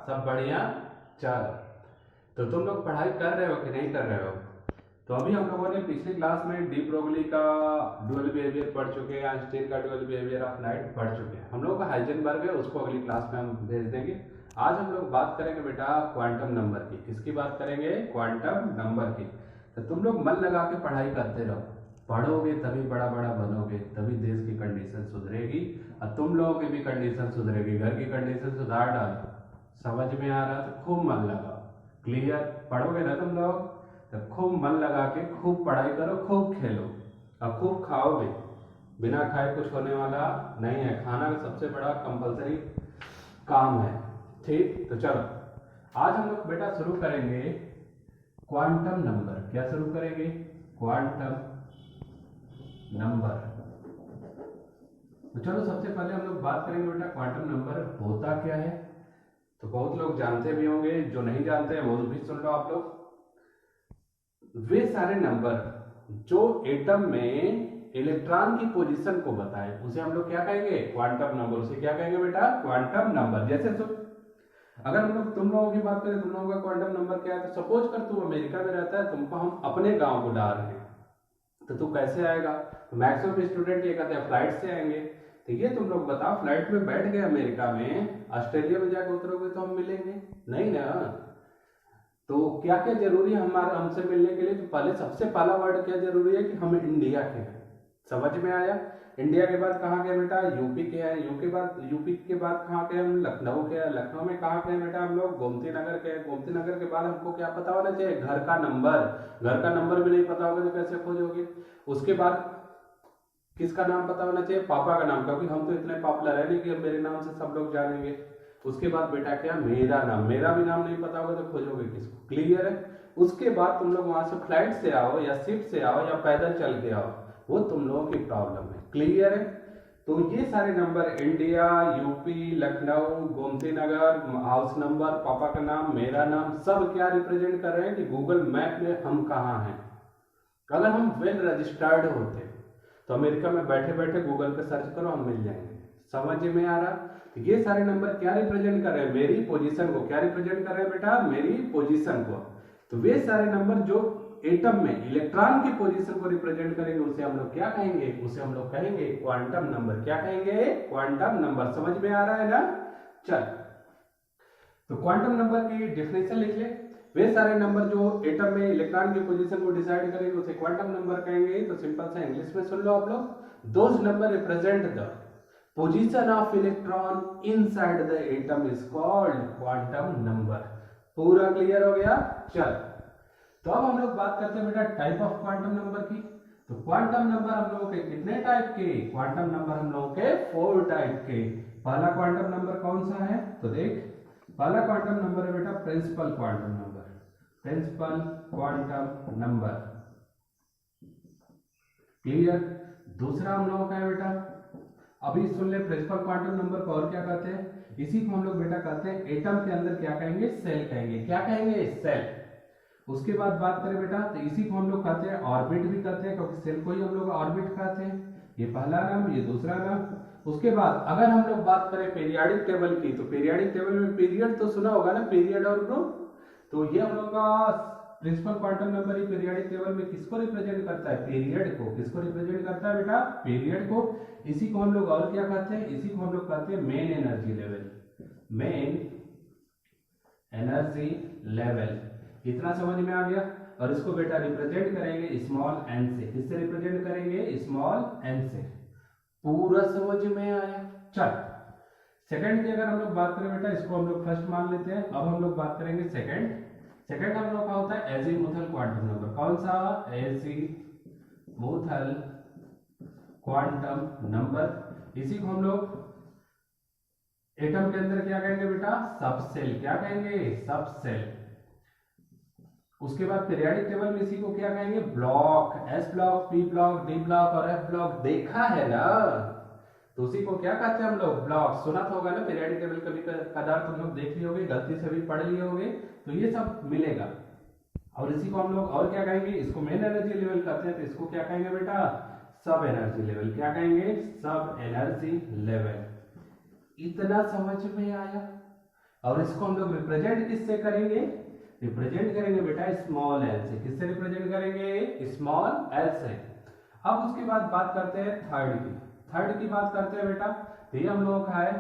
सब बढ़िया। चल, तो तुम लोग पढ़ाई कर रहे हो कि नहीं कर रहे हो? तो अभी हम लोगों ने पिछली क्लास में डी ब्रोगली का डुअल बिहेवियर पढ़ चुके हैं, आइंस्टीन का डुअल बिहेवियर ऑफ लाइट पढ़ चुके हैं। हम लोग का हाइजेनबर्ग है, उसको अगली क्लास में हम भेज देंगे। आज हम लोग बात करेंगे बेटा क्वांटम नंबर की। किसकी बात करेंगे? क्वांटम नंबर की। तो तुम लोग मन लगा के पढ़ाई करते रहो, पढ़ोगे तभी बड़ा बड़ा बनोगे, तभी देश की कंडीशन सुधरेगी और तुम लोगों की भी कंडीशन सुधरेगी। घर की कंडीशन सुधार डालो। समझ में आ रहा? तो खूब मन लगाओ। क्लियर? पढ़ोगे ना तुम लोग? तो खूब मन लगा के खूब पढ़ाई करो, खूब खेलो और खूब खाओ भी। बिना खाए कुछ होने वाला नहीं है। खाना का सबसे बड़ा कंपलसरी काम है। ठीक, तो चलो आज हम लोग बेटा शुरू करेंगे क्वांटम नंबर। क्या शुरू करेंगे? Quantum number. तो चलो सबसे पहले हम लोग बात करेंगे बेटा क्वांटम नंबर होता क्या है। तो बहुत लोग जानते भी होंगे, जो नहीं जानते हैं वो भी सुन लो आप लोग। वे सारे नंबर जो एटम में इलेक्ट्रॉन की पोजीशन को बताएं उसे हम लोग क्या कहेंगे? Quantum number. उसे क्या कहेंगे बेटा? Quantum number. जैसे अगर हम लोग तुम लोगों की बात करें, तुम लोगों का क्वांटम नंबर क्या है? तो सपोज कर तू अमेरिका में रहता है, तुमको हम अपने गांव को डाल रहे हैं, तो तू कैसे आएगा? तो मैक्सिमम स्टूडेंट ये कहते हैं फ्लाइट से आएंगे। तो ये तुम लोग बताओ, फ्लाइट में बैठ गए अमेरिका में, ऑस्ट्रेलिया में जाकर उतरोगे तो हम मिलेंगे नहीं ना। तो क्या क्या जरूरी है हमारे हमसे मिलने के लिए? तो पहले सबसे पहला वर्ड क्या जरूरी है कि हम इंडिया के हैं। समझ में आया? इंडिया के बाद कहाँ के बेटा? यूपी के हैं। यूपी के बाद कहाँ के? हम लखनऊ के हैं। लखनऊ में कहाँ के हैं बेटा? हम लोग गोमती नगर के हैं। गोमती नगर के बाद हमको क्या पता होना चाहिए? घर का नंबर। घर का नंबर भी नहीं पता होगा तो कैसे खोजोगे? उसके बाद किसका नाम पता होना चाहिए? पापा का नाम, क्योंकि हम तो इतने पॉपुलर है नहीं कि मेरे नाम से सब लोग जानेंगे। उसके बाद बेटा क्या? मेरा नाम। मेरा भी नाम नहीं पता होगा तो खोजोगे किसको? क्लियर है? उसके बाद तुम लोग वहां से फ्लाइट से आओ या शिप से आओ या पैदल चल के आओ, वो तुम लोगों की प्रॉब्लम है। क्लियर है? तो ये सारे number India, UP, Lucknow, Gomti Nagar, house number, पापा का नाम, मेरा नाम, सब क्या रिप्रेजेंट कर रहे हैं कि गूगल मैप में हम कहाँ हैं। अगर हम वेल रजिस्टर्ड होते तो अमेरिका में बैठे बैठे गूगल पे सर्च करो, हम मिल जाएंगे। समझ में आ रहा? तो ये सारे नंबर क्या रिप्रेजेंट कर रहे हैं? मेरी पोजीशन को। क्या रिप्रेजेंट कर रहे हैं बेटा? मेरी पोजीशन को। तो वे सारे नंबर जो एटम में इलेक्ट्रॉन की पोजीशन को रिप्रेजेंट करेंगे उसे हम लोग क्या कहेंगे? उसे हम लोग कहेंगे क्वांटम नंबर। क्या कहेंगे? Quantum number. समझ में आ रहा है ना? चल, तो क्वांटम नंबर की डेफिनेशन लिख ले। वे सारे नंबर जो एटम में इलेक्ट्रॉन की पोजीशन को डिसाइड करेंगे उसे क्वांटम नंबर कहेंगे। तो सिंपल सा इंग्लिश में सुन लो आप लोग। Those number represent the position of electron inside the atom is called quantum number. पूरा क्लियर हो गया? चल, तो अब हम लोग बात करते हैं बेटा टाइप ऑफ क्वांटम नंबर की। तो क्वांटम नंबर हम लोगों के कितने टाइप के? क्वांटम नंबर हम लोगों के 4 टाइप के। पहला क्वांटम नंबर कौन सा है? तो देख, पहला क्वांटम नंबर है बेटा principal quantum number. Principal quantum number. Clear? दूसरा हम लोगों का है बेटा, अभी सुन ले, प्रिंसिपल क्वांटम नंबर को और क्या कहते हैं? इसी को हम लोग बेटा कहते हैं एटम के अंदर क्या कहेंगे? सेल कहेंगे। क्या कहेंगे? सेल। उसके बाद बात करें बेटा तो इसी को हम लोग कहते हैं ऑर्बिट भी कहते हैं, क्योंकि सेल को ही हम लोग ऑर्बिट कहते हैं। ये पहला नाम, ये दूसरा नाम। उसके बाद अगर हम लोग बात करें पीरियाडिक टेबल की, तो पीरियाडिक टेबल में पीरियड तो सुना होगा ना, पीरियड और ग्रुप। तो ये हम लोग का प्रिंसिपल क्वांटम नंबर ही पीरियाडिक टेबल में किसको रिप्रेजेंट करता है? पीरियड को। किसको रिप्रेजेंट करता है बेटा? पीरियड को। इसी को हम लोग और क्या कहते हैं? इसी को हम लोग कहते हैं main energy level. Main energy level. इतना समझ में आ गया? और इसको बेटा रिप्रेजेंट करेंगे स्मॉल एन से। किससे रिप्रेजेंट करेंगे? स्मॉल एन से। पूरा समझ में आया? चल, सेकंड की अगर हम लोग बात करें बेटा, इसको हम लोग फर्स्ट मान लेते हैं। अब हम लोग बात करेंगे सेकंड। सेकंड हम लोग का होता है एजीमुथल क्वांटम नंबर। कौन सा? Azimuthal quantum number. इसी को हम लोग एटम के अंदर क्या कहेंगे बेटा? सबसेल। क्या कहेंगे? सबसेल। उसके बाद पीरियाडिक टेबल में इसी को क्या कहेंगे? Block. S block, P block, D block और एफ ब्लॉक। देखा है ना? तो उसी को क्या कहते हैं हम लोग? ब्लॉक। सुना तो होगा ना पीरियाडिक टेबल, कभी कदार तुम लोग देख लिए होगे, गलती से भी पढ़ लिए होगे, तो ये सब मिलेगा। और इसी को हम लोग और क्या कहेंगे? इसको मेन एनर्जी लेवल कहते हैं, तो इसको क्या कहेंगे बेटा? सब एनर्जी लेवल। क्या कहेंगे? सब एनर्जी लेवल। इतना समझ में आया? और इसको हम लोग रिप्रेजेंट किससे करेंगे? रिप्रेजेंट करेंगे बेटा स्मॉल एल से। किससे रिप्रेजेंट करेंगे? स्मॉल एल से। अब उसके बाद बात करते हैं थर्ड की। थर्ड की बात करते हैं बेटा, तो ये हम लोगों का है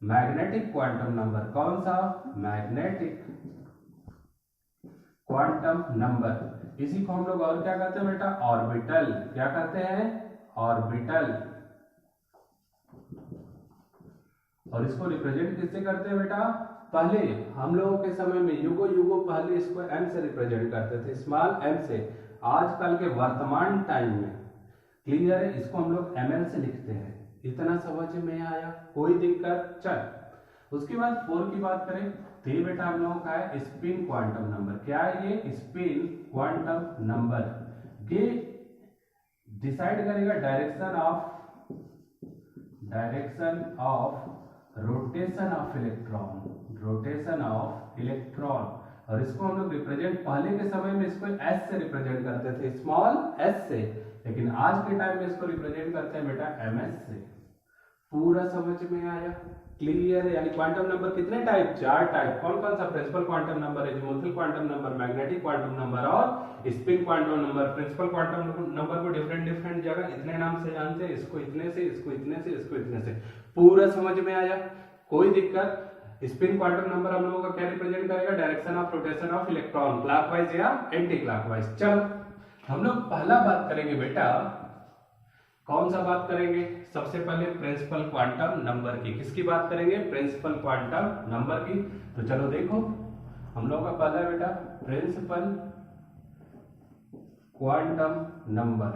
मैग्नेटिक क्वांटम नंबर। कौन सा? Magnetic quantum number. इसी को हम लोग और क्या कहते हैं बेटा? ऑर्बिटल। क्या कहते हैं? ऑर्बिटल। और इसको रिप्रेजेंट किससे करते हैं बेटा? पहले हम लोगों के समय में युगो युगो पहले इसको एम से रिप्रेजेंट करते थे, स्मॉल एम से। आजकल के वर्तमान टाइम में क्लियर है, इसको हम लोग ml से लिखते हैं। इतना समझ में आया? कोई दिक्कत? चल उसके बाद 4 की बात करें तो ये बेटा हम लोगों का है स्पिन क्वांटम नंबर। क्या है ये? Spin quantum number. ये डिसाइड करेगा direction of rotation of electron. Rotation of electron. और इसको हम लोग रिप्रेजेंट पहले के समय में इसको एस से रिप्रेजेंट करते थे, स्मॉल एस से, लेकिन आज के टाइम में इसको रिप्रेजेंट करते हैं बेटा एमएस से। पूरा समझ में आया? क्लियर है? यानी क्वांटम नंबर कितने टाइप? 4 टाइप। कौन कौन सा? Principal quantum number, azimuthal quantum number, magnetic quantum number और spin quantum number. Principal quantum number को डिफरेंट जगह इतने नाम से जानते हैं, इसको इतने से, इसको इतने से, इसको इतने से। पूरा समझ में आया? कोई दिक्कत? स्पिन क्वांटम नंबर हम लोगों का क्या रिप्रेजेंट करेगा? Direction of rotation of electron, clockwise या एंटी क्लॉकवाइज। चलो हम लोग पहला बात करेंगे बेटा, कौन सा बात करेंगे? सबसे पहले प्रिंसिपल क्वांटम नंबर की। किसकी बात करेंगे? प्रिंसिपल क्वांटम नंबर की। तो चलो देखो, हम लोग का पहला है बेटा principal quantum number.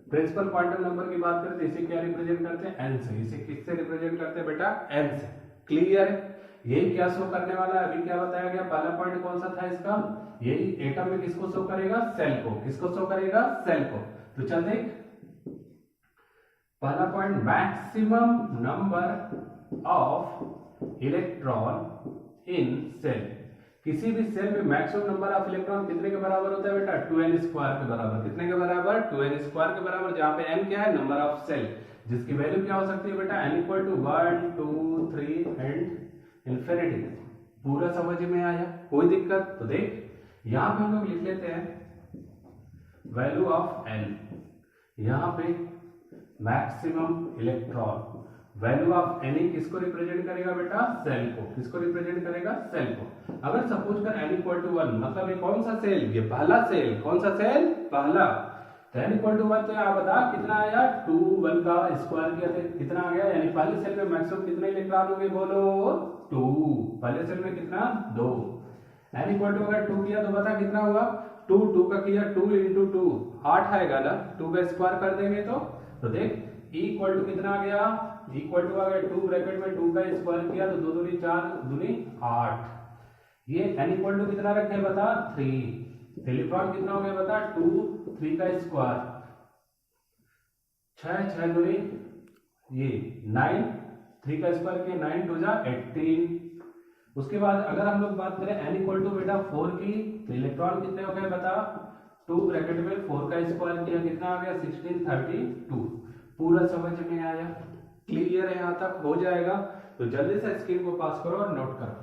Principal quantum number की बात करें तो इसे क्या रिप्रेजेंट करते हैं? एन से। इसे किससे रिप्रेजेंट करते हैं बेटा? एन से। क्लियर है? यही क्या शो करने वाला है? अभी क्या बताया गया? पहला पॉइंट कौन सा था इसका? यही एटम में किसको शो करेगा? सेल को। किसको शो करेगा? सेल को। तो चल देख, पहला point maximum number of electron in shell. किसी भी सेल में मैक्सिमम नंबर ऑफ इलेक्ट्रॉन कितने के बराबर होता है बेटा? 2n स्क्वायर के बराबर। कितने के बराबर? 2n स्क्वायर के बराबर, जहां पे n क्या है? नंबर ऑफ सेल, जिसकी वैल्यू क्या हो सकती है बेटा? n equal to 1 2 3 and infinity. पूरा समझ में आया? कोई दिक्कत? तो देख यहां पे हम लोग लिख लेते हैं वैल्यू ऑफ n। यहां पे maximum electron, value of N किसको रिप्रेजेंट करेगा बेटा? सेल को। किसको रिप्रेजेंट करेगा? सेल को। अगर सपोज कर n इक्वल टू 1, मतलब ये कौन सा सेल? ये पहला सेल। कौन सा सेल? पहला। तो n इक्वल टू 1 तो आप बता कितना आया? 2 1 का स्क्वायर किया थे कितना आ गया? यानी पहले सेल में मैक्सिमम कितने इलेक्ट्रॉन होंगे? बोलो 2। पहले सेल में कितना? 2। n इक्वल टू अगर 2 किया तो बता कितना हुआ? 2 2 का किया 2 इंटू 2 8 आएगा ना? 2 का स्क्वायर कर देंगे तो देख E इक्वल टू कितना आ गया? इक्वल टू आ गया 2 ब्रैकेट में 2 का स्क्वायर किया तो 2 दूनी 4 दूनी 8। ये n इक्वल टू कितना रखे बता? 3। इलेक्ट्रॉन कितना हो गया बता? 2 3 का स्क्वायर 6 6 दूनी ये 9, 3 का स्क्वायर किया 9 2 जा 18। उसके बाद अगर हम लोग बात करें n इक्वल टू बेटा 4 की, तो इलेक्ट्रॉन कितने हो गए बता? 2 ब्रैकेट में 4 का स्क्वायर किया कितना आ गया? 16 32। पूरा समझ में आया? क्लियर है? यहां तक हो जाएगा? तो जल्दी से स्क्रीन को पास करो और नोट करो।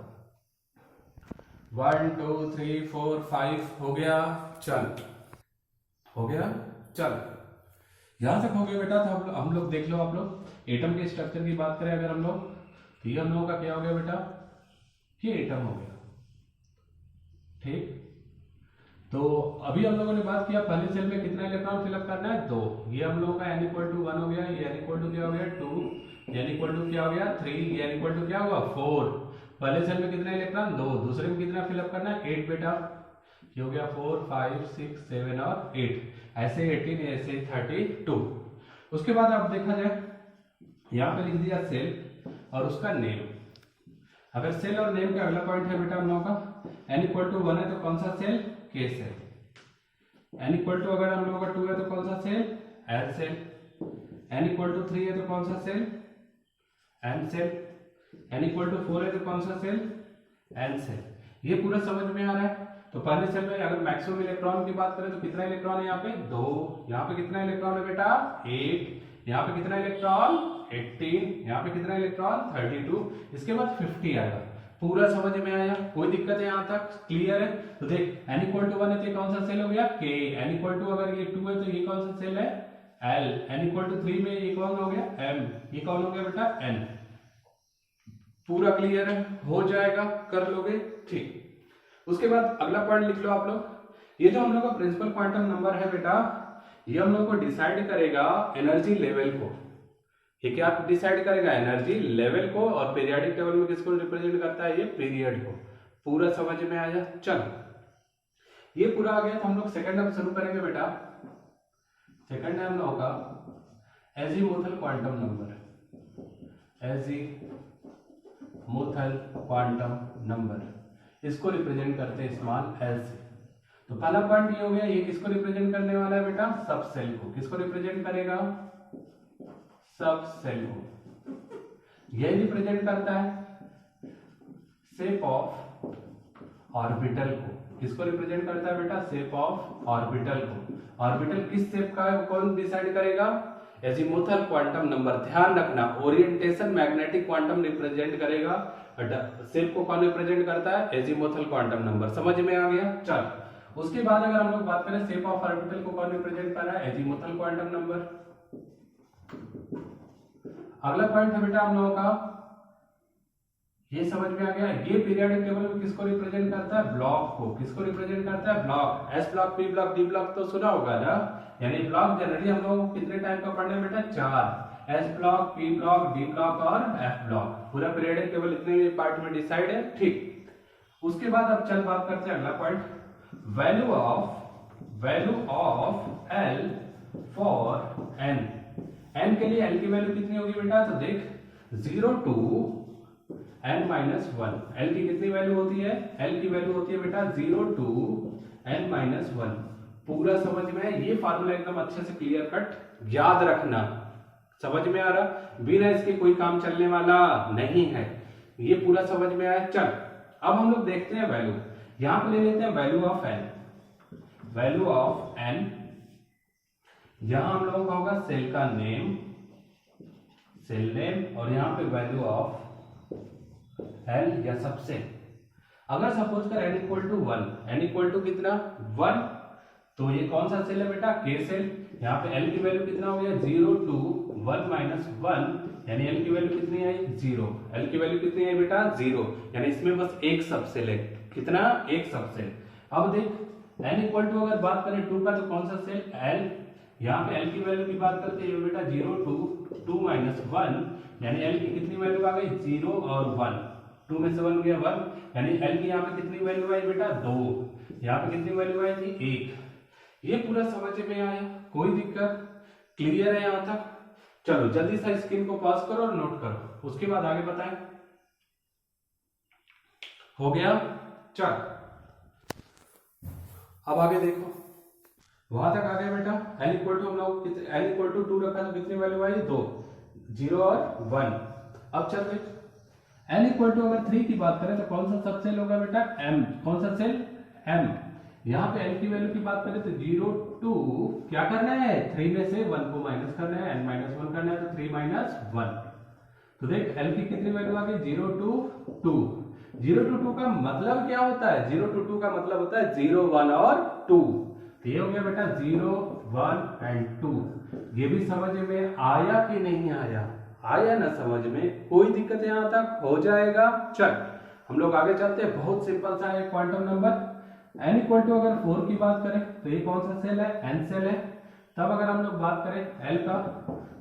1 2 3 4 5 हो गया? चल हो गया? चल यहां तक हो गया बेटा। तो हम लोग देख लो, आप लोग एटम के स्ट्रक्चर की बात करें अगर हम लोग, तो ये हम लोगों का क्या हो गया बेटा? ये एटम हो गया। ठीक, तो अभी हम लोगों ने बात किया पहले सेल में कितना इलेक्ट्रॉन फिलअप करना है? 2। ये हम लोगों का n इक्वल टू 1 हो गया, ये n इक्वल टू क्या हो गया? 2, n इक्वल टू क्या हो गया? 3, ये n इक्वल टू क्या हुआ? 4। पहले सेल में कितना इलेक्ट्रॉन? 2। दूसरे में कितना फिलअप करना है? 8 बेटा। ये हो गया 4 5 6 7 और 8, ऐसे 18, ऐसे 32। उसके बाद आप देखा जाए यहाँ पे लिख दिया सेल और उसका नेम। अगर सेल और नेम का अगला पॉइंट है बेटा हम लोगों का n इक्वल टू 1 है तो कौन सा shell? K shell. n equal to अगर हम लोगों का 2 है तो कौन सा shell? L shell. n equal to 3 है तो कौन सा shell? N shell. n equal to 4 है तो कौन सा सेल? N cell. ये पूरा समझ में आ रहा है? तो पहले सेल में अगर मैक्सिमम इलेक्ट्रॉन की बात करें तो कितना इलेक्ट्रॉन है यहाँ पे? 2। यहाँ पे कितना इलेक्ट्रॉन है बेटा? 8। यहाँ पे कितना इलेक्ट्रॉन? 18। यहाँ पे कितना इलेक्ट्रॉन? 32। इसके बाद 50 आएगा। पूरा समझ में आया, कोई दिक्कत है यहाँ तक, क्लियर है? तो देख n इक्वल टू 1 है तो ये कौन सा सेल हो गया k, n इक्वल टू अगर ये 2 है तो ये कौन सा सेल है l, n इक्वल टू 3 में ये कौन हो गया m, ये कौन हो गया बेटा n। पूरा क्लियर है, हो जाएगा, कर लोगे, ठीक। उसके बाद अगला पॉइंट लिख लो आप लोग, ये जो हम लोग का प्रिंसिपल क्वांटम नंबर है बेटा, ये हम लोग को डिसाइड करेगा एनर्जी लेवल को। ये क्या डिसाइड करेगा? एनर्जी लेवल को। और पीरियोडिक टेबल में किसको रिप्रेजेंट करता है? ये पीरियड को। पूरा समझ में आया? चलो ये पूरा आ गया तो हम लोग सेकंड अब शुरू करेंगे बेटा। सेकंड है हम लोगों का azimuthal quantum number, azimuthal quantum number, इसको रिप्रेजेंट करते हैं स्मॉल एल से। तो पहला पॉइंट ये हो गया, ये किसको रिप्रेजेंट करने वाला है बेटा? सब सेल को। किसको रिप्रेजेंट करेगा? सब सेल को। यह रिप्रेजेंट करता है शेप ऑफ ऑर्बिटल को। किसको रिप्रेजेंट करता है बेटा? शेप ऑफ ऑर्बिटल को। ऑर्बिटल किस शेप का है कौन डिसाइड करेगा? Azimuthal quantum number. ध्यान रखना, ओरिएंटेशन मैग्नेटिक क्वांटम रिप्रेजेंट करेगा, शेप को कौन रिप्रेजेंट करता है? Azimuthal quantum number. समझ में आ गया? चल उसके बाद अगर हम लोग बात करें शेप ऑफ ऑर्बिटल को कौन रिप्रेजेंट कर रहा है? Azimuthal quantum number. अगला पॉइंट है बेटा हम लोगों का, ये समझ में आ गया, ये पीरियोडिक टेबल में किसको रिप्रेजेंट करता है? ब्लॉक को। किसको रिप्रेजेंट करता है? Block. S block, P block, D block तो सुना होगा ना। यानी ब्लॉक जनरली हम लोगों को कितने टाइप का पढ़ना है बेटा? 4, S block, P block, D block और एफ ब्लॉक। पूरा पीरियोडिक टेबल इतने पार्ट में डिसाइड है, ठीक। उसके बाद अब चल बात करते हैं अगला point, value of L for N. N के लिए एल की वैल्यू कितनी होगी बेटा? तो देख 0 to n-1। एल की कितनी वैल्यू होती है? एल की वैल्यू होती है बेटा 0 to n-1। पूरा समझ में है? ये फार्मूला एकदम अच्छे से क्लियर कट याद रखना। समझ में आ रहा? बिना इसके कोई काम चलने वाला नहीं है। ये पूरा समझ में आया? चल अब हम लोग देखते हैं वैल्यू। यहां पे ले लेते हैं value of N. Value of N, यहां हम लोगों का होगा सेल का नेम, सेल नेम, और यहां पे वैल्यू ऑफ एल या सबसेल। अगर सपोज कर n equal to 1, n equal to कितना? 1, तो ये कौन सा सेल है बेटा? के सेल। यहाँ पे l की वैल्यू कितना हो गया? 0 to 1-1, यानी l की वैल्यू कितनी आई? 0। l की वैल्यू कितनी आई बेटा? 0। यानी इसमें बस एक सबसेल है। कितना? एक सबसेल। अब देख n इक्वल टू अगर बात करें 2 का, तो कौन सा सेल? l। यहाँ पे l की वैल्यू की बात करते हैं बेटा 0 to 2-1, यानी l की कितनी वैल्यू आ गई? 0 और 1। 2 में से 1 गया 1, यानी l की यहाँ पे कितनी वैल्यू आई बेटा? 2। यहाँ पे कितनी वैल्यू आई थी? 1। ये पूरा समझ में आया? कोई दिक्कत? क्लियर है यहाँ तक? चलो जल्दी से स्क्रीन को पॉज करो और नोट करो, उसके बाद आगे बताएं। हो गया? चल अब आगे देखो, वहां तक आ गया बेटा। n इक्वल टू हम लोग n इक्वल टू 2 रखा तो कितनी वैल्यू आई? 2, 0 और 1। अब चल देख n इक्वल टू अगर 3 की बात करें तो कौन सा सबसेल होगा बेटा? m। कौन सा सेल? m। यहाँ पे l की वैल्यू की बात करें तो 0 to क्या करना है? 3 में से 1 को माइनस करना है, n-1 करना है, तो 3-1। तो देख l की कितनी वैल्यू आ गई? 0 to 2। 0 to 2 का मतलब क्या होता है? 0 to 2 का मतलब होता है 0, 1 और 2। तो ये हो गया बेटा 0, 1 and 2। ये भी समझ में आया कि नहीं आया? आया ना समझ में? कोई दिक्कत यहाँ तक? हो जाएगा। चल हम लोग आगे चलते हैं। बहुत सिंपल सा है quantum number. n equal to अगर 4 की बात करें तो ये कौन सा सेल है? n सेल है। तब अगर हम लोग बात करें l का,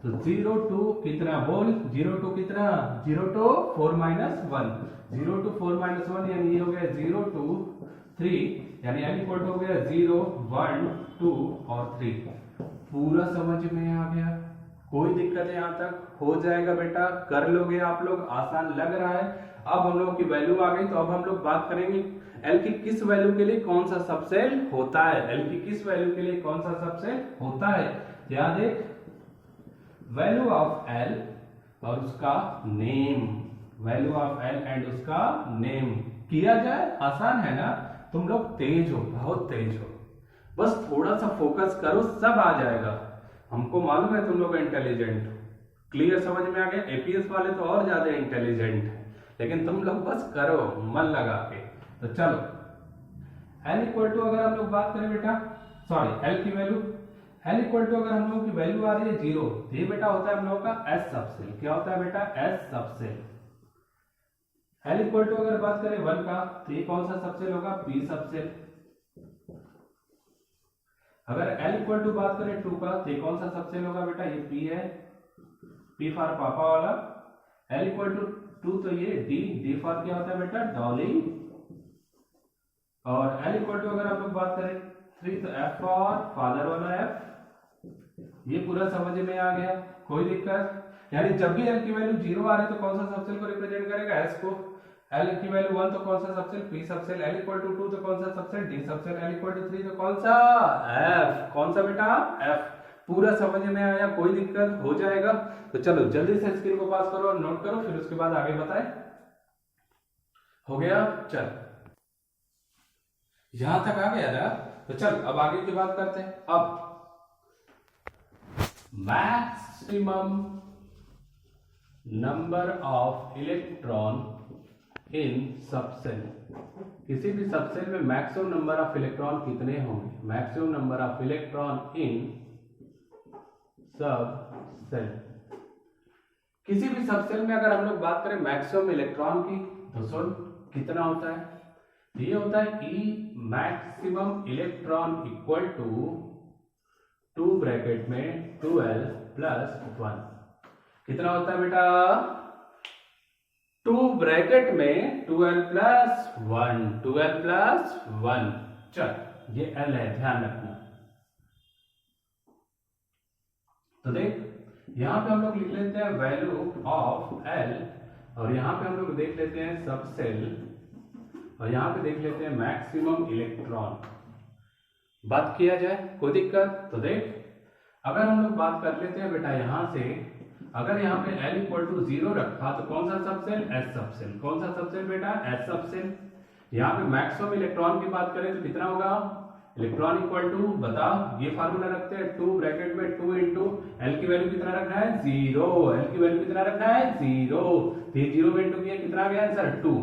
तो 0 to कितना? बोल 0 to कितना? 0 to 4-1। 0 to 4-1 यानी ये हो गया 0 to 3, यानी n इक्वल टू हो गया 0, 1, 2 और 3। पूरा समझ में आ गया? कोई दिक्कत है यहाँ तक? हो जाएगा बेटा, कर लोगे आप लोग। आसान लग रहा है? अब हम लोग की वैल्यू आ गई, तो अब हम लोग बात करेंगे L की किस वैल्यू के लिए कौन सा सबसेल होता है। L की किस वैल्यू के लिए कौन सा सबसेल होता है? याद है वैल्यू ऑफ L और उसका name. Value of L and उसका नेम किया जाए। आसान है ना? तुम लोग तेज हो, बहुत तेज हो, बस थोड़ा सा फोकस करो, सब आ जाएगा। हमको मालूम है तुम लोग इंटेलिजेंट हो। क्लियर? समझ में आ गया? एपीएस वाले तो और ज्यादा इंटेलिजेंट है। लेकिन तुम लोग बस करो मन लगा के। तो चलो एल इक्वल टू अगर हम लोग बात करें बेटा, सॉरी एल की वैल्यू, एल इक्वल टू अगर हम लोगों की वैल्यू आ रही है 0, तो ये बेटा होता है हम लोगों का एस सबसेल। क्या होता है बेटा? S subshell. L equal to अगर बात करें 1 का, तो ये कौन सा सबसेल होगा? P subshell. अगर एल इक्वल टू बात करें 2 का, तो ये कौन सा सबसेल होगा बेटा? ये पी है, पी फॉर पापा वाला। एल इक्वल टू 2 तो ये डी, डी फॉर क्या होता है बेटा? डॉली। और एल इक्वल टू अगर हम लोग बात करें 3, तो एफ फॉर फादर वाला एफ। ये पूरा समझ में आ गया, कोई दिक्कत? यानी जब भी एल की वैल्यू 0 आ रही है तो कौन सा सबसेल को रिप्रेजेंट करेगा? एस को। एल की वैल्यू 1 तो कौन सा subshell? P subshell. L equal to 2 तो कौन सा subshell? D subshell. L equal to 3 तो कौन सा? एफ। कौन सा बेटा? एफ। पूरा समझ में आया, कोई दिक्कत? हो जाएगा। तो चलो जल्दी से स्क्रीन को पास करो और नोट करो, फिर उसके बाद आगे बताए। हो गया? चल यहां तक आ गया ना? तो चल अब आगे की बात करते हैं। अब maximum number of electron in subshell. किसी भी सबसेल में मैक्सिमम नंबर ऑफ इलेक्ट्रॉन कितने होंगे? Maximum number of electron in subshell. किसी भी सबसेल में अगर हम लोग बात करें मैक्सिमम इलेक्ट्रॉन की, तो सुन कितना होता है? ये होता है E maximum electron equal to 2 bracket में 12 प्लस 1। कितना होता है बेटा? 2 ब्रैकेट में 12 प्लस 1, 12 प्लस 1। चल ये एल है, ध्यान रखना। तो देख यहां पे हम लोग लिख लेते हैं वैल्यू ऑफ एल, और यहां पे हम लोग देख लेते हैं सबसेल, और यहां पे देख लेते हैं मैक्सिमम इलेक्ट्रॉन। बात किया जाए, कोई दिक्कत? तो देख अगर हम लोग बात कर लेते हैं बेटा यहां से, अगर यहाँ पे L इक्वल टू 0 रखा तो कौन सा सबसेल? S subshell. कौन सा सबसेल बेटा? S subshell. यहाँ पे मैक्सिमम इलेक्ट्रॉन की बात करें तो कितना होगा? इलेक्ट्रॉन इक्वल टू, बता, ये फार्मूला रखते हैं 2 ब्रैकेट में 2 इंटू एल की वैल्यू कितना रखना है? 0। एल की वैल्यू कितना रखना है? 0। 0 में इंटू किया कितना आ गया आंसर? 2।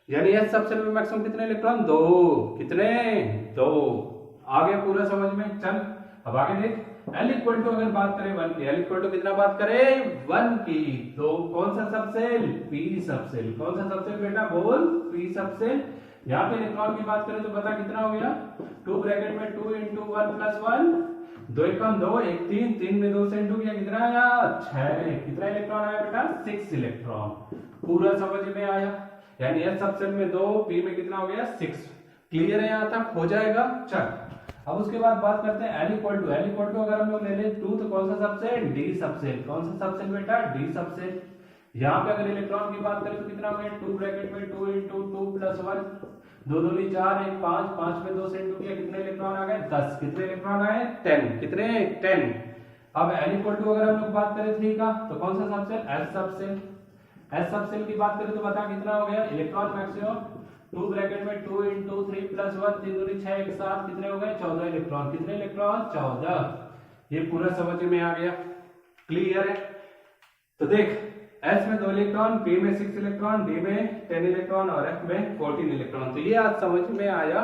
यानी एस सबसेल में मैक्सिमम कितने इलेक्ट्रॉन? 2। कितने? 2। आ गया पूरा समझ में? चल अब आगे देख। L इक्वल टू अगर बात करें 1 की, L इक्वल टू कितना बात करें? 1 की, तो कौन सा सबसेल? P subshell. कौन सा सबसेल बेटा? बोल। P subshell. यहाँ पे इलेक्ट्रॉन की बात करें तो बता कितना हो गया? 2 ब्रैकेट में 2 इंटू 1 प्लस 1, 2 एकम 2, 1 3, 3 में 2 से इंटू किया कितना आया? 6। कितना इलेक्ट्रॉन आया बेटा? 6 इलेक्ट्रॉन। पूरा समझ में आया? यानी S सबसेल में 2, P में कितना हो गया? 6। क्लियर है यहाँ तक? हो जाएगा। चल अब उसके बाद बात करते हैं L equal to. L equal to अगर हम लोग ले ले 2 तो कौन सा सबसेल? D subshell. कौन सा सबसेल बेटा? D subshell. यहाँ पे अगर इलेक्ट्रॉन की बात करें तो कितना हो गया? 2 ब्रैकेट में 2 इंटू 2 प्लस 1, 2 2 4, 1 5, 5 में 2 से इंटू किया कितने इलेक्ट्रॉन आ गए? 10। कितने इलेक्ट्रॉन आए? 10। कितने? 10। अब L इक्वल टू अगर हम लोग बात करें 3 का, तो कौन सा subshell? S subshell. S subshell की बात करें तो बता कितना हो गया? इलेक्ट्रॉन मैक्सिमम 2 ब्रैकेट में 2 इंटू 3 प्लस 1, 3 दूनी 6, 1 7, कितने हो गए? 14 इलेक्ट्रॉन। कितने इलेक्ट्रॉन? 14। ये पूरा समझ में आ गया? क्लियर है? तो देख S में 2 इलेक्ट्रॉन, P में 6 इलेक्ट्रॉन, D में 10 इलेक्ट्रॉन और F में 14 इलेक्ट्रॉन। तो ये आज समझ में आया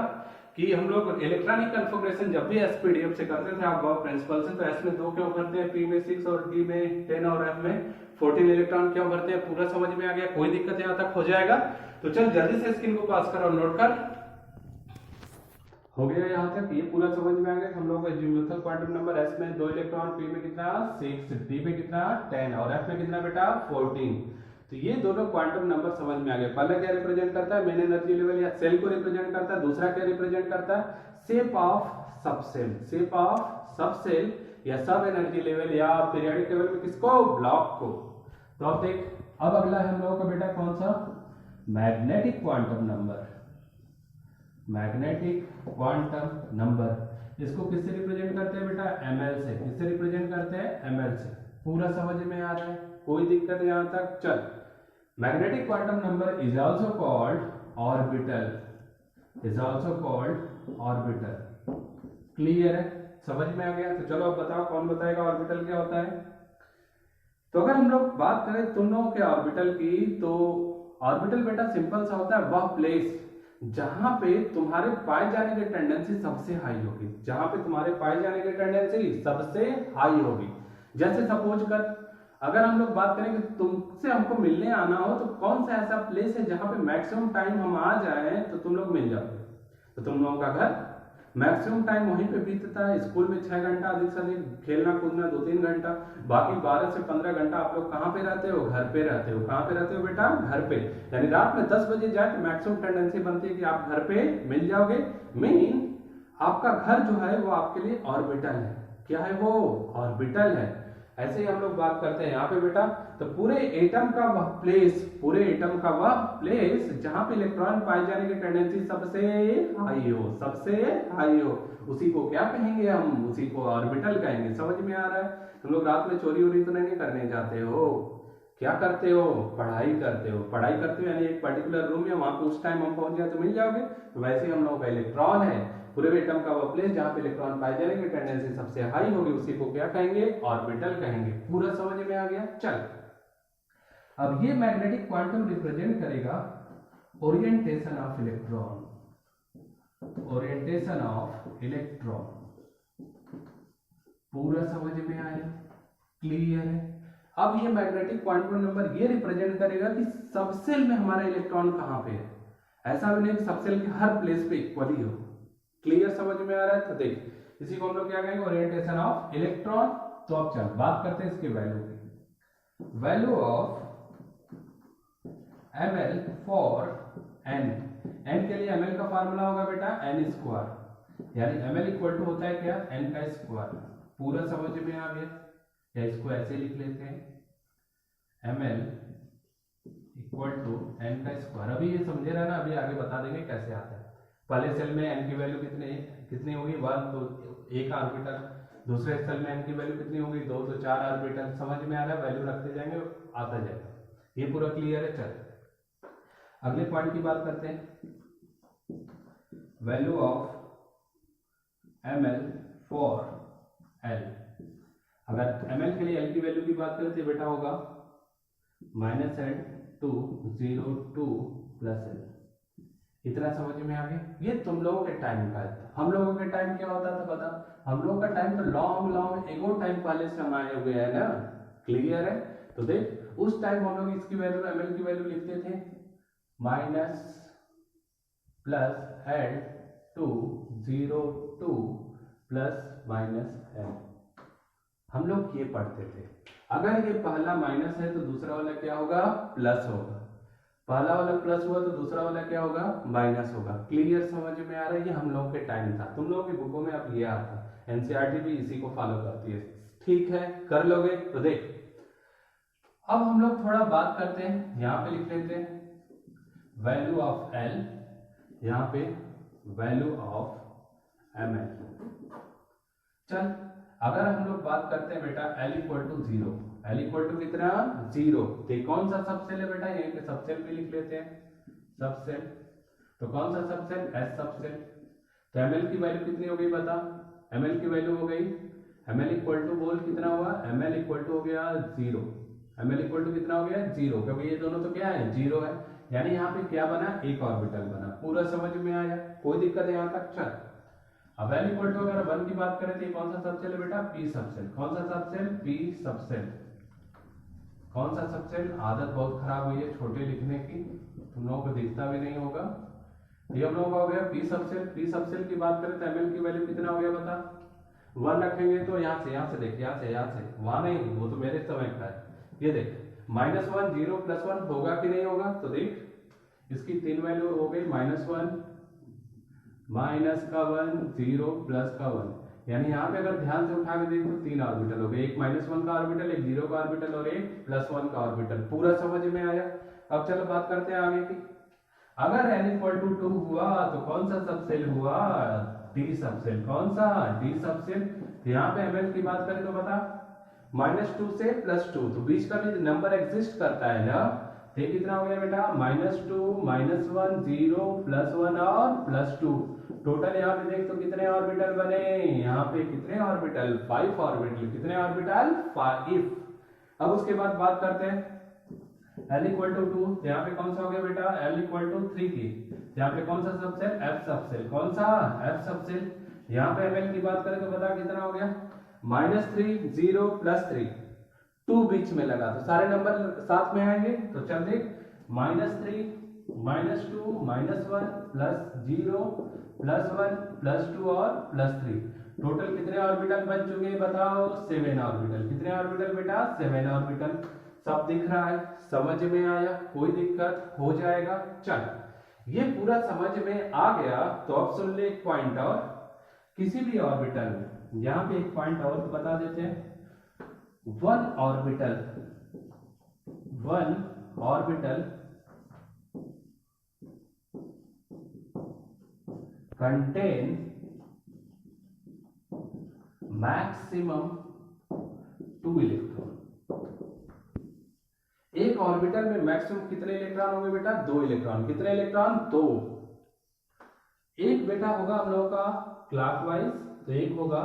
कि हम लोग इलेक्ट्रॉनिक कन्फिगरेशन जब भी SPDF से करते थे आप गॉस प्रिंसिपल से, तो S में 2 क्यों भरते हैं, P में 6 और D में 10 और F में 14 इलेक्ट्रॉन क्यों भरते हैं? पूरा समझ में आ गया? कोई दिक्कत यहाँ तक? हो जाएगा। तो चल जल्दी से स्क्रीन को पास कर और नोट कर। हो गया यहाँ तक? ये पूरा समझ में आ गया। हम लोग का ज्योमेट्रिकल क्वांटम नंबर S में 2 इलेक्ट्रॉन, P में कितना? 6, D में कितना? 10 और F में कितना बेटा? 14। तो ये दोनों क्वांटम नंबर समझ में आ गए। पहला क्या रिप्रेजेंट करता है? मेन एनर्जी लेवल या सेल को रिप्रेजेंट करता है। दूसरा क्या रिप्रेजेंट करता है? Shape of subshell. Shape of subshell या सब एनर्जी लेवल या पीरियोडिक टेबल में किसको? ब्लॉक को। तो अब देख, अब अगला है हम लोगों का बेटा कौन सा? Magnetic quantum number. Magnetic quantum number इसको किससे रिप्रेजेंट करते हैं बेटा? ml से। किससे रिप्रेजेंट करते हैं? ml से। पूरा समझ में आ रहा है? कोई दिक्कत यहाँ तक? चल magnetic quantum number is also called orbital. Is also called orbital. Clear है? समझ में आ गया? तो चलो अब बताओ, कौन बताएगा ऑर्बिटल क्या होता है? तो अगर हम लोग बात करें तुम लोगों के ऑर्बिटल की, तो ऑर्बिटल बेटा सिंपल सा होता है वह प्लेस जहां पे तुम्हारे पाए जाने की टेंडेंसी सबसे हाई होगी, जहां पे तुम्हारे पाए जाने की टेंडेंसी सबसे हाई होगी। जैसे सपोज कर अगर हम लोग बात करें कि तुमसे हमको मिलने आना हो तो कौन सा ऐसा प्लेस है जहां पे मैक्सिमम टाइम हम आ जाए तो तुम लोग मिल जाओगे। तो तुम लोगों का घर मैक्सिमम टाइम वहीं पे बीतता है। स्कूल में 6 घंटा, अधिक से अधिक खेलना कूदना 2-3 घंटा, बाकी 12 से 15 घंटा आप लोग कहाँ पे रहते हो? घर पे रहते हो। कहाँ पे रहते हो बेटा? घर पे। यानी रात में 10 बजे जाए तो मैक्सिमम टेंडेंसी बनती है कि आप घर पे मिल जाओगे। मीन आपका घर जो है वो आपके लिए ऑर्बिटल है। क्या है वो? ऑर्बिटल है। ऐसे ही हम लोग बात करते हैं यहाँ पे बेटा, तो पूरे एटम का वह प्लेस, पूरे एटम का वह प्लेस जहां पे इलेक्ट्रॉन पाए जाने की टेंडेंसी सबसे हाई हो, सबसे हाई हो, उसी को क्या कहेंगे हम? उसी को ऑर्बिटल कहेंगे। समझ में आ रहा है? तुम लोग रात में चोरी वोरी तो नहीं करने जाते हो? क्या करते हो? पढ़ाई करते हो। पढ़ाई करते हो यानी एक पर्टिकुलर रूम में वहां पे उस टाइम हम पहुंच गए तो मिल जाओगे। तो वैसे ही हम लोगों का इलेक्ट्रॉन है, पूरे एटम का वो प्लेस जहां पे इलेक्ट्रॉन पाए जाने की टेंडेंसी सबसे हाई होगी, उसी को क्या कहेंगे? ऑर्बिटल कहेंगे। पूरा समझ में आ गया? चल, अब ये मैग्नेटिक क्वांटम रिप्रेजेंट करेगा orientation of electron, orientation of electron. पूरा समझ में आया? क्लियर है? अब ये मैग्नेटिक क्वांटम नंबर ये रिप्रेजेंट करेगा कि सबसेल में हमारा इलेक्ट्रॉन कहां पे है। ऐसा भी नहीं कि सबसेल के हर प्लेस पे इक्वली हो। क्लियर समझ में आ रहा है? तो देख, इसी को हम लोग क्या कहेंगे? Orientation of electron. तो अब चल बात करते हैं इसके वैल्यू की। Value of ml for n। n के लिए ml का फार्मूला होगा बेटा n स्क्वायर, यानी ml इक्वल टू होता है क्या? n का स्क्वायर। पूरा समझ में आ गया? या इसको ऐसे लिख लेते हैं ml इक्वल टू n का स्क्वायर। अभी ये समझे रहा ना, अभी आगे बता देंगे कैसे आता है। पहले सेल में n की वैल्यू कितनी होगी? 1, तो 1 ऑर्बिटल। दूसरे सेल में n की वैल्यू कितनी होगी? 2, तो 4 ऑर्बिटल। समझ में आ रहा है? वैल्यू रखते जाएंगे, आता जाएगा। ये पूरा क्लियर है? चल अगले पॉइंट की बात करते हैं। Value of ml for l। अगर ml के लिए l की वैल्यू की बात करें तो बेटा होगा -n to 0 to +l। इतना समझ में आ गया? ये तुम लोगों के टाइम का है। हम लोगों के टाइम क्या होता था पता? हम लोगों का टाइम तो लॉन्ग एगो टाइम पहले से हम आए हुए हैं ना। क्लियर है? तो देख, उस टाइम हम लोग इसकी वैल्यू ml की वैल्यू लिखते थे -+n to 0 to +-n। हम लोग ये पढ़ते थे। अगर ये पहला माइनस है तो दूसरा वाला क्या होगा? प्लस होगा। पहला वाला प्लस हुआ तो दूसरा वाला क्या होगा? माइनस होगा। क्लियर समझ में आ रहा है? ये हम लोगों के टाइम था। तुम लोगों की बुकों में अब ये आता, एनसीईआरटी भी इसी को फॉलो करती है। ठीक है, कर लोगे? तो देख, अब हम लोग थोड़ा बात करते हैं, यहाँ पे लिख लेते हैं वैल्यू ऑफ एल, यहाँ पे वैल्यू ऑफ ml। चल, अगर हम लोग बात करते हैं बेटा l equal to 0, l equal to कितना? 0। तो कौन सा सबसेल है बेटा? यहीं पे सबसेल भी लिख लेते हैं, सबसेल। तो कौन सा सबसेल? S subshell. तो ml की वैल्यू कितनी हो गई बता? ml की वैल्यू हो गई ml इक्वल टू, बोल कितना हुआ? ml इक्वल टू हो गया 0। ml इक्वल टू कितना हो गया? 0, क्योंकि ये दोनों तो क्या है? 0 है। यानी यहाँ पे क्या बना? एक ऑर्बिटल बना। पूरा समझ में आया? कोई दिक्कत है यहाँ तक? चल, अब l इक्वल टू अगर 1 की बात करें तो ये कौन सा सबसेल है बेटा? p subshell. कौन सा सबसेल? p subshell. कौन सा सबसेल? आदत बहुत खराब हुई है छोटे लिखने की, तुम लोगों को दिखता भी नहीं होगा। ये हम लोगों का हो गया p सबसेल। p सबसेल की बात करें तो ml की वैल्यू कितना हो गया बता? 1 रखेंगे तो यहाँ से देख, यहाँ से वहां नहीं, वो तो मेरे समय का है। ये देख, -1 0 +1 होगा कि नहीं होगा? तो देख, इसकी 3 वैल्यू हो गई, -1 -1 0 +1। यानी यहाँ पे अगर ध्यान से उठा के देख तो 3 ऑर्बिटल हो गए, एक -1 का ऑर्बिटल, एक 0 का ऑर्बिटल और एक +1 का ऑर्बिटल। पूरा समझ में आया? अब चलो बात करते हैं आगे की। अगर n इक्वल टू 2 हुआ तो कौन सा सबसेल हुआ? d subshell. कौन सा? d subshell. यहाँ पे ml की बात करें तो बता, -2 से +2, तो बीच का भी नंबर एग्जिस्ट करता है ना। ये कितना हो गया बेटा? -2 -1 0 +1 और +2। टोटल यहाँ पे देख तो कितने ऑर्बिटल बने? यहाँ पे कितने ऑर्बिटल? 5 ऑर्बिटल। कितने ऑर्बिटल? 5। अब उसके बाद बात करते हैं L इक्वल टू 2, तो यहाँ पे कौन सा हो गया बेटा L इक्वल टू 3 की, यहाँ पे कौन सा सबसेल F सबसेल, कौन सा F सबसेल। यहाँ पे ML की बात करें तो बता कितना हो गया -3 0 +3 2 बीच में लगा तो सारे नंबर साथ में आएंगे। तो चल देख -3 -2 -1 +0 +1 +2 और +3 टोटल कितने ऑर्बिटल बन चुके हैं बताओ 7 ऑर्बिटल। कितने ऑर्बिटल बेटा 7 ऑर्बिटल। सब दिख रहा है, समझ में आया, कोई दिक्कत हो जाएगा। चल ये पूरा समझ में आ गया तो अब सुन ले एक पॉइंट और, किसी भी ऑर्बिटल में यहाँ पे एक पॉइंट और बता देते हैं, one orbital contain maximum 2 electron. एक ऑर्बिटल में मैक्सिमम कितने इलेक्ट्रॉन होंगे बेटा 2 इलेक्ट्रॉन। कितने इलेक्ट्रॉन 2। एक बेटा होगा हम लोगों का क्लॉकवाइज तो एक होगा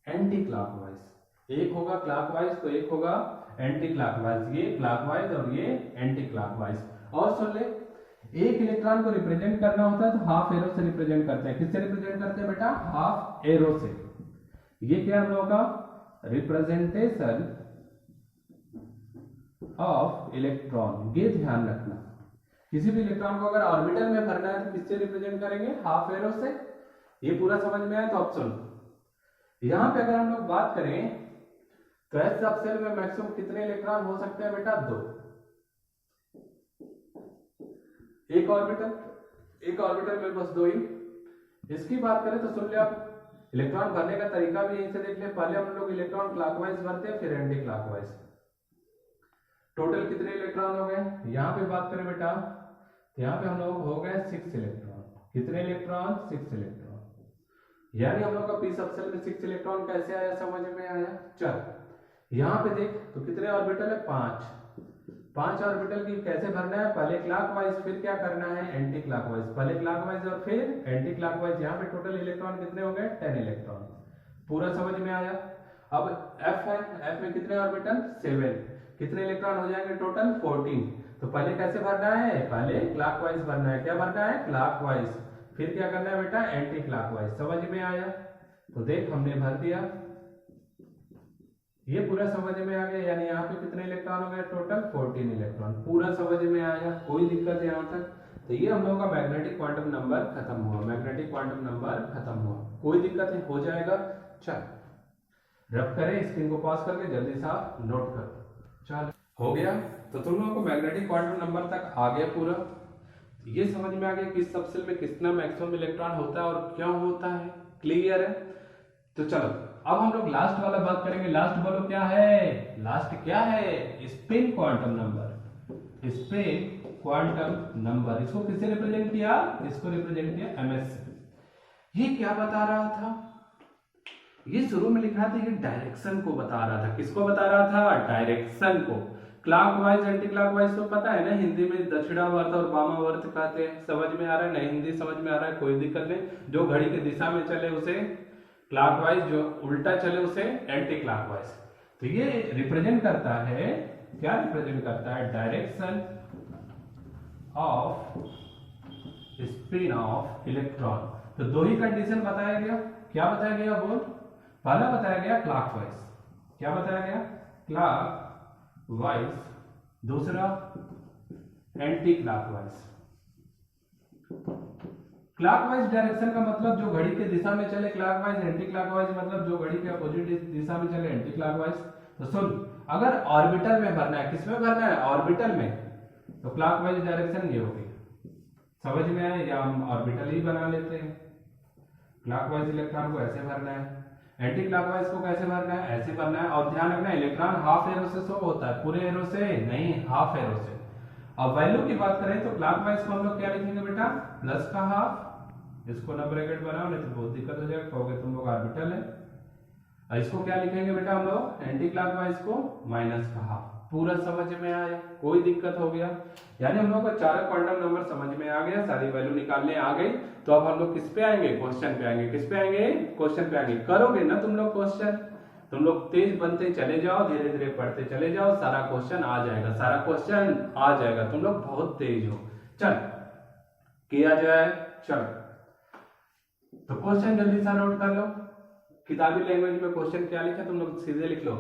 एंटी क्लॉकवाइज। एक होगा क्लॉकवाइज तो एक होगा एंटी क्लॉकवाइज। ये क्लॉकवाइज और ये एंटी क्लॉकवाइज। और सुन ले एक इलेक्ट्रॉन को रिप्रेजेंट करना होता है तो हाफ एरो से रिप्रेजेंट करते हैं। किससे रिप्रेजेंट करते हैं बेटा हाफ एरो से। ये क्या हम लोगों का रिप्रेजेंटेशन ऑफ इलेक्ट्रॉन, ये ध्यान रखना। किसी भी इलेक्ट्रॉन को अगर ऑर्बिटल में भरना है तो किससे रिप्रेजेंट करेंगे हाफ एरो से। ये पूरा समझ में आया तो अब सुन, यहां पे अगर हम लोग बात करें तो एस सबसेल में मैक्सिमम कितने इलेक्ट्रॉन हो सकते हैं बेटा 2। एक ऑर्बिटल में बस 2 ही। इसकी बात करें तो सुन ले आप, इलेक्ट्रॉन भरने का तरीका भी यहीं से देख ले। पहले हम लोग इलेक्ट्रॉन क्लॉकवाइज भरते हैं फिर एंटी क्लॉकवाइज। टोटल कितने इलेक्ट्रॉन हो गए यहाँ पे बात करें बेटा तो यहाँ पे हम लोग हो गए 6 इलेक्ट्रॉन। कितने इलेक्ट्रॉन 6 इलेक्ट्रॉन। यानी हम लोग का पी सबसेल में 6 इलेक्ट्रॉन कैसे आया समझ में आया। चल यहाँ पे देख तो कितने ऑर्बिटल है 5 ऑर्बिटल की कैसे भरना है, पहले क्लॉकवाइज फिर क्या करना है एंटी क्लॉकवाइज। पहले क्लॉकवाइज और फिर एंटी क्लॉकवाइज। यहाँ पे टोटल इलेक्ट्रॉन कितने हो गए 10 इलेक्ट्रॉन। पूरा समझ में आया। अब F है, F में कितने ऑर्बिटल 7। कितने इलेक्ट्रॉन हो जाएंगे टोटल 14। तो पहले कैसे भरना है, पहले क्लॉकवाइज भरना है। क्या भरना है क्लॉकवाइज, फिर क्या करना है बेटा एंटी क्लॉकवाइज। समझ में आया। तो देख हमने भर दिया, ये पूरा समझ में आ गया। यानी यहाँ पे कितने इलेक्ट्रॉन हो गए टोटल 14 इलेक्ट्रॉन। पूरा समझ में आया, कोई दिक्कत है यहाँ तक। तो ये हम लोगों का मैग्नेटिक क्वांटम नंबर खत्म हुआ। मैग्नेटिक क्वांटम नंबर खत्म हुआ, कोई दिक्कत है हो जाएगा। चल रब करें, स्क्रीन को पॉज करके जल्दी से आप नोट कर। चल हो गया। तो तुम लोगों को मैग्नेटिक क्वांटम नंबर तक आ गया पूरा। ये समझ में आ गया किस सबसेल में कितना मैक्सिमम इलेक्ट्रॉन होता है और क्यों होता है। क्लियर है। तो चलो अब हम लोग लास्ट वाला बात करेंगे। लास्ट बोलो क्या है, लास्ट क्या है spin quantum number. Spin quantum number, इसको किससे रिप्रेजेंट किया, इसको रिप्रेजेंट किया ms से। ये क्या बता रहा था, ये शुरू में लिखा था ये डायरेक्शन को बता रहा था। किसको बता रहा था, डायरेक्शन को। क्लॉकवाइज एंटी क्लॉकवाइज तो पता है ना, हिंदी में दक्षिणावर्त और वामावर्त कहते हैं। समझ में आ रहा है नहीं, हिंदी समझ में आ रहा है कोई दिक्कत नहीं। जो घड़ी की दिशा में चले उसे क्लॉकवाइज, जो उल्टा चले उसे एंटी क्लॉकवाइज। तो ये रिप्रेजेंट करता है, क्या रिप्रेजेंट करता है, direction off spin off electron. तो दो ही कंडीशन बताया गया। क्या बताया गया बोल, पहला बताया गया क्लॉकवाइज। क्या बताया गया क्लॉकवाइज, दूसरा एंटी क्लॉकवाइज। क्लॉकवाइज डायरेक्शन का मतलब जो घड़ी के दिशा में चले क्लॉकवाइज, एंटी क्लॉकवाइज मतलब जो घड़ी के अपोजिट दिशा में चले एंटी क्लॉकवाइज। तो सुन, अगर ऑर्बिटल में भरना है, किसमें भरना है ऑर्बिटल में, तो क्लॉकवाइज डायरेक्शन ये होगी। समझ में आए, या हम ऑर्बिटल ही बना लेते हैं। क्लॉकवाइज इलेक्ट्रॉन को ऐसे भरना है, एंटी क्लॉकवाइज को कैसे भरना है, ऐसे भरना है। और ध्यान रखना इलेक्ट्रॉन हाफ एरो से शो होता है, पूरे एरो से नहीं, हाफ एरो से। अब वैल्यू की बात करें तो क्लॉकवाइज को हम लोग क्या लिखेंगे बेटा, प्लस का हाफ, इसको ना ब्रैकेट बनाओ नहीं तो बहुत दिक्कत हो जाएगा, कहोगे तुम लोग ऑर्बिटल है। और इसको क्या लिखेंगे बेटा हम लोग, एंटी क्लॉकवाइज को माइनस का हाफ। पूरा समझ में आया, कोई दिक्कत हो गया। यानी हम लोग का चारों क्वांटम नंबर समझ में आ गया, सारी वैल्यू निकालने आ गई। तो अब हम लोग किस पे आएंगे, क्वेश्चन पे आएंगे। किस पे आएंगे, क्वेश्चन पे आएंगे। करोगे ना तुम लोग क्वेश्चन, तुम लोग तेज बनते चले जाओ, धीरे धीरे पढ़ते चले जाओ, सारा क्वेश्चन आ जाएगा, सारा क्वेश्चन आ जाएगा। तुम लोग बहुत तेज हो। चल किया जाए, चल तो क्वेश्चन जल्दी सा नोट कर लो। किताबी लैंग्वेज में क्वेश्चन क्या लिखा तुम लोग सीधे लिख लो।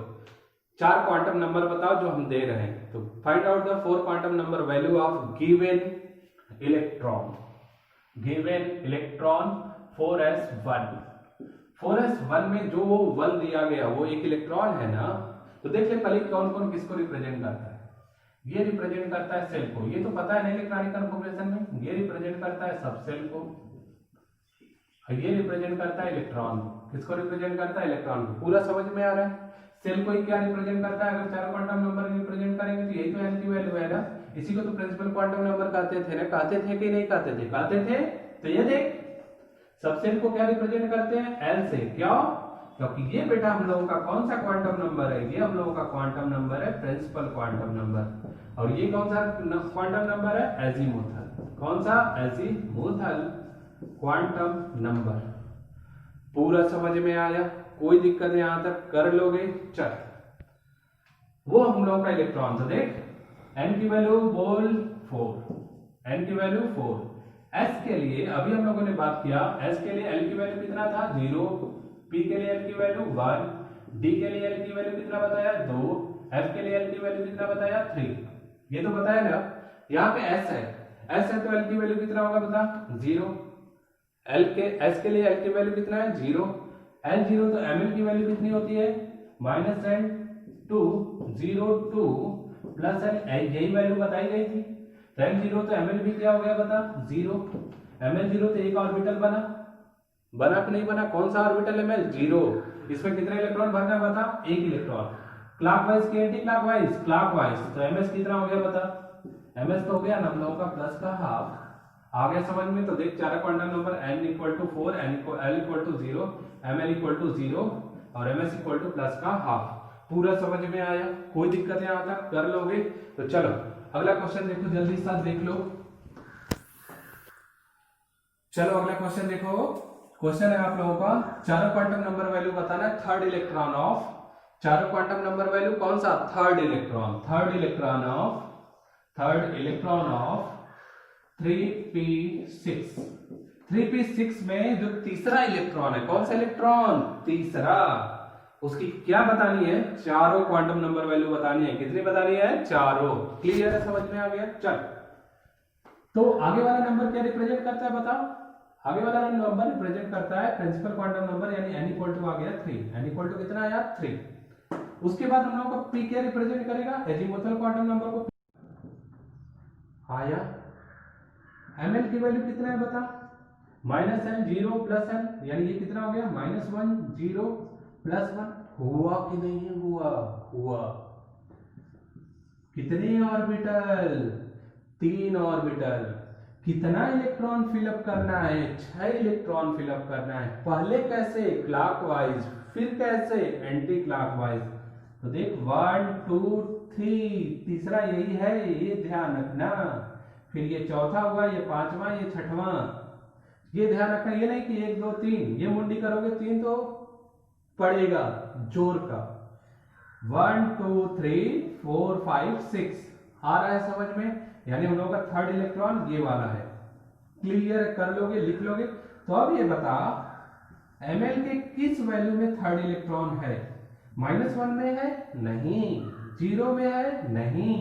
4 क्वांटम नंबर बताओ जो हम दे रहे हैं। तो find out the 4 quantum number value of given electron. Given electron 4s1। 4s1 में जो 1 दिया गया वो एक इलेक्ट्रॉन है ना। तो देख ले पहले कौन कौन किसको रिप्रेजेंट करता है। ये रिप्रेजेंट करता है सेल को, ये तो पता है ना इलेक्ट्रॉनिक कन्फॉर्मेशन में। ये रिप्रेजेंट करता है सब सेल को, ये रिप्रेजेंट करता है इलेक्ट्रॉन को। किसको रिप्रेजेंट करता है? इलेक्ट्रॉन को। पूरा समझ में आ रहा है? सेल को ही क्या रिप्रेजेंट करता है? अगर 4 क्वांटम नंबर रिप्रेजेंट करेंगे तो यही तो एन की वैल्यू है ना। इसी को तो प्रिंसिपल क्वांटम नंबर कहते थे ना। कहते थे कि नहीं कहते थे? कहते थे। तो ये देख सब सेल को क्या रिप्रेजेंट करते हैं? एल से। क्यों? क्योंकि ये बेटा हम लोगों का कौन सा क्वांटम नंबर है? ये हम लोगों का क्वांटम नंबर है प्रिंसिपल क्वांटम नंबर। और ये कौन सा क्वांटम नंबर है? एजीमुथल। कौन सा? Azimuthal quantum number. पूरा समझ में आया? कोई दिक्कत यहां तक कर लोगे? चल वो हम लोगों का इलेक्ट्रॉन। तो देख n की वैल्यू बोल 4, n की वैल्यू 4। s के लिए अभी हम लोगों ने बात किया, s के लिए l की वैल्यू कितना था? 0। p के लिए l की वैल्यू 1। d के लिए l की वैल्यू कितना बताया? 2। f के लिए l की वैल्यू कितना बताया? 3। ये तो बताया ना। यहाँ पे s है, s है तो l की वैल्यू कितना होगा बता? 0। s के लिए l की वैल्यू कितना है? 0। L0 तो ml की वैल्यू कितनी होती है? -10 to 0 to प्लस l, यही वैल्यू बताई गई थी। तो L0 तो ml भी क्या हो गया बता? 0। ml0 तो एक ऑर्बिटल बना कि नहीं बना? कौन सा ऑर्बिटल है? ml 0। इसमें कितने इलेक्ट्रॉन भरना है बता? एक इलेक्ट्रॉन। क्लॉकवाइज के एंटी क्लॉकवाइज? क्लॉकवाइज। तो ms कितना हो गया बता? ms तो हो गया हम लोगों का प्लस का हाफ। आ गया समझ में? तो देख 4 quantum number n equal to 4, l equal to 0, ml equal to 0 और ms इक्वल टू प्लस का हाफ। पूरा समझ में आया? कोई दिक्कत यहाँ तक कर लोगे? तो चलो अगला क्वेश्चन देखो, जल्दी से साथ देख लो। चलो अगला क्वेश्चन देखो। क्वेश्चन है आप लोगों का 4 क्वांटम नंबर वैल्यू बताना है third electron of. 4 quantum number value कौन सा? Third electron of 3p6। 3p6 में जो तीसरा इलेक्ट्रॉन है, कौन सा इलेक्ट्रॉन? तीसरा। उसकी क्या बतानी है? चारों क्वांटम नंबर वैल्यू बतानी है। कितनी बतानी है? चारों। क्लियर है? समझ में आ गया? चल तो आगे वाला नंबर क्या रिप्रेजेंट करता है बताओ? आगे वाला नंबर रिप्रेजेंट करता है प्रिंसिपल क्वांटम नंबर, यानी n इक्वल टू आ गया 3। n इक्वल टू कितना आया? 3। उसके बाद हम लोगों का p क्या रिप्रेजेंट करेगा? एजीमुथल क्वांटम नंबर को आया। ml की वैल्यू कितना है बता? -l 0 प्लस l, यानी ये कितना हो गया? -1 0 प्लस 1। हुआ कि नहीं हुआ? हुआ। कितने ऑर्बिटल? 3 ऑर्बिटल। कितना इलेक्ट्रॉन फिलअप करना है? 6 इलेक्ट्रॉन फिलअप करना है। पहले कैसे? क्लॉकवाइज। फिर कैसे? Anti clockwise. तो देख 1 2 3, तीसरा यही है, ये ध्यान रखना। फिर ये चौथा हुआ, ये पांचवा, ये छठवां। ये ध्यान रखना, ये नहीं कि 1 2 3, ये मुंडी करोगे 3 तो पड़ेगा जोर का। 1 2 3 4 5 6 आ रहा है समझ में? यानी हम लोगों का थर्ड इलेक्ट्रॉन ये वाला है। क्लियर कर लोगे? लिख लोगे? तो अब ये बता ml के किस वैल्यू में थर्ड इलेक्ट्रॉन है? -1 में है? नहीं। 0 में है? नहीं।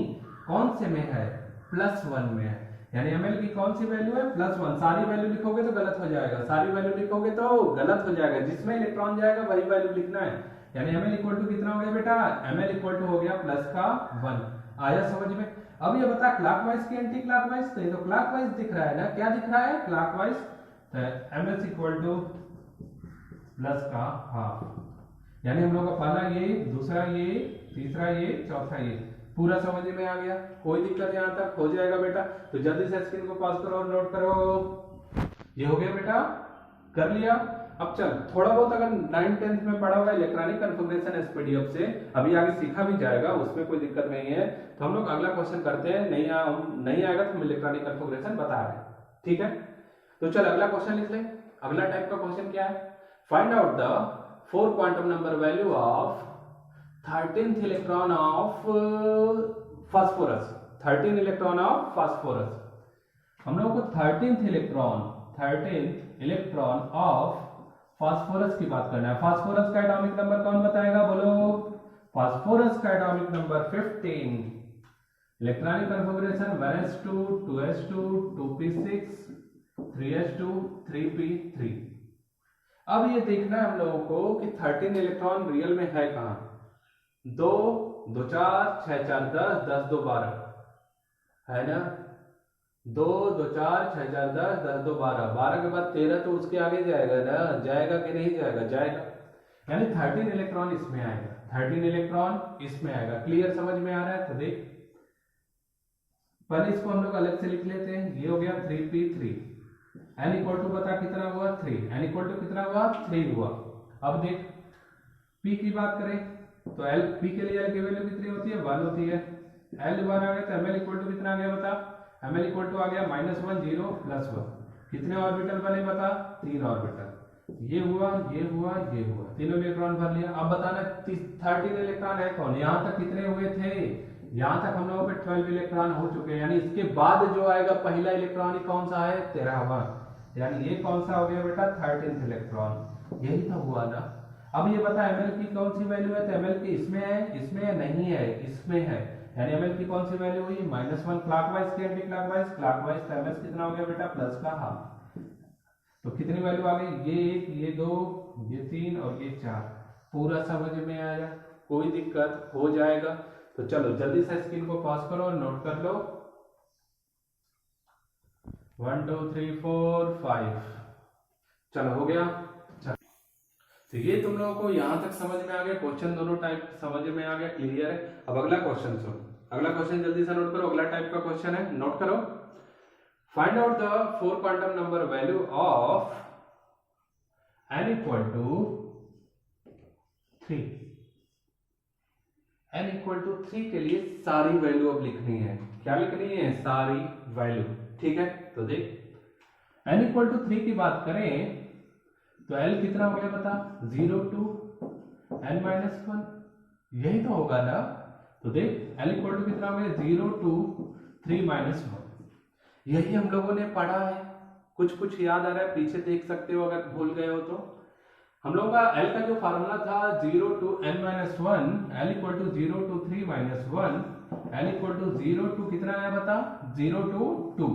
कौन से में है? +1 में है। यानी ml की कौन सी वैल्यू है? +1। सारी वैल्यू लिखोगे तो गलत हो जाएगा, सारी वैल्यू लिखोगे तो गलत हो जाएगा। जिसमें इलेक्ट्रॉन जाएगा वही वैल्यू लिखना है। यानी ml इक्वल टू कितना हो गया बेटा? ml इक्वल टू हो गया प्लस का 1। आया समझ में? अब ये बता क्लॉकवाइज की एंटी क्लॉकवाइज? तो ये तो क्लॉकवाइज दिख रहा है ना। क्या दिख रहा है? क्लॉकवाइज। तो ms इक्वल टू प्लस का हाफ। यानी हम लोग का पहला ये, दूसरा ये, तीसरा ये, चौथा ये। पूरा समझ में आ गया? कोई दिक्कत यहाँ तक? हो जाएगा बेटा। तो जल्दी से स्क्रीन को पास करो और नोट करो। ये हो गया बेटा? कर लिया? अब चल थोड़ा बहुत अगर 9th 10th में पढ़ा होगा इलेक्ट्रॉनिक कॉन्फ़िगरेशन एसपीडीएफ से, अभी आगे सीखा भी जाएगा, उसमें कोई दिक्कत नहीं है। तो हम लोग अगला क्वेश्चन करते हैं। नहीं आएगा तो हम इलेक्ट्रॉनिक कॉन्फ़िगरेशन बता रहे हैं, ठीक है? तो चल अगला क्वेश्चन लिख ले। अगला टाइप का क्वेश्चन क्या है? Find out the 4 quantum number value of 13th electron of phosphorus, 13 electron of phosphorus. हम लोग को 13th इलेक्ट्रॉन ऑफ फास्फोरस की बात करना है। फास्फोरस का एटॉमिक नंबर कौन बताएगा, बोलो। फास्फोरस का atomic number 15। Electronic configuration 1s2 2s2 2p6 3s2 3p3। अब ये देखना है हम लोगों को कि 13 इलेक्ट्रॉन रियल में है कहां। 2 2 4 6 4 10 10 2 12 है ना। 2 2 4 6 4 10 10 2 12 12 के बाद 13 तो उसके आगे जाएगा ना, जाएगा कि नहीं जाएगा, जाएगा। यानी 13 इलेक्ट्रॉन इसमें आएगा, 13 इलेक्ट्रॉन इसमें आएगा। क्लियर, समझ में आ रहा है। तो देख पहले इसको हम लोग अलग से लिख लेते हैं। ये हो गया 3p3। n इक्वल टू बता कितना हुआ 3, n इक्वल टू कितना हुआ 3 हुआ। अब देख p की बात करें तो l p के लिए l की वैल्यू कितनी होती है 1 होती है। l 1 आ गया तो ml इक्वल टू कितना आ गया बता, ml इक्वल टू आ गया -1 0 +1। कितने ऑर्बिटल बने बता, 3 ऑर्बिटल। ये हुआ ये हुआ ये हुआ, तीनों इलेक्ट्रॉन भर लिया। अब बताना 13 इलेक्ट्रॉन है कौन। यहां तक कितने हुए थे, यहां तक हम लोगों पे 12 इलेक्ट्रॉन हो चुके हैं। यानी इसके बाद जो आएगा पहला इलेक्ट्रॉन ही कौन सा है 13वां। यानी ये कौन सा हो गया बेटा 13th इलेक्ट्रॉन। यही तो हुआ ना। अब ये बता ml की कौन सी वैल्यू है, तो ml की इसमें है, इसमें नहीं है, इसमें है। यानी ml की कौन सी वैल्यू हुई -1 क्लॉकवाइज के एंटी क्लॉकवाइज, क्लॉकवाइज तो ml कितना हो गया बेटा प्लस का हाफ। तो कितनी वैल्यू आ गई, ये 1 ये 2 ये 3 और ये 4। पूरा समझ में आया, कोई दिक्कत हो जाएगा। तो चलो जल्दी से स्क्रीन को पॉज करो और नोट कर लो। 1 2 3 4 5। चलो हो गया। तो ये तुम लोगों को यहां तक समझ में आ गया, क्वेश्चन दोनों टाइप समझ में आ गया, क्लियर है। अब अगला क्वेश्चन सुनो, अगला क्वेश्चन जल्दी से नोट करो। अगला टाइप का क्वेश्चन है, नोट करो। Find out the 4 quantum number value of n equal to 3। n equal to 3 के लिए सारी वैल्यू अब लिखनी है। क्या लिखनी है, सारी वैल्यू। ठीक है, तो देख n इक्वल टू 3 की बात करें तो l कितना हो गया बता 0 to n-1, यही तो होगा ना। तो देख l इक्वल टू कितना हो गया 0 to 3-1। यही हम लोगों ने पढ़ा है, कुछ कुछ याद आ रहा है, पीछे देख सकते हो अगर भूल गए हो तो। हम लोगों का l का जो फार्मूला था 0 to n-1, l equal to 0 to 3-1, l equal to 0 to कितना आया बता 0 to 2।